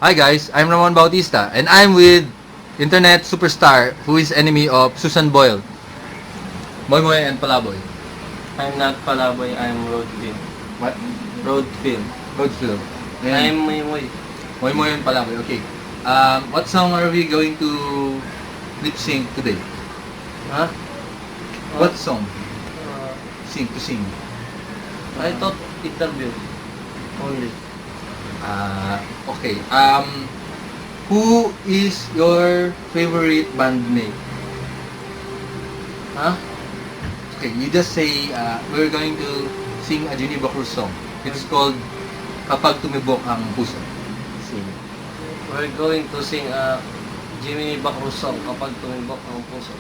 Hi guys, I'm Ramon Bautista and I'm with internet superstar who is enemy of Susan Boyle, Moy Moy and Palaboy. I'm not Palaboy, I'm Roadfield. What? Roadfield. Goldfield. I'm Moy. Moy Moy and Palaboy. Okay. What song are we going to lip sync today? Huh? What song? Uh, Sing. I thought interview only. Okay. Who is your favorite bandmate? Huh? Okay, you just say we're going to sing a Jenny Cruz song. It's called Kapag Tumibok Ang Puso. Sing. We're going to sing a Jimmy Bacruz song kapag tumibok ang puso.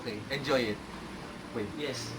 Okay, enjoy it. Wait. Yes.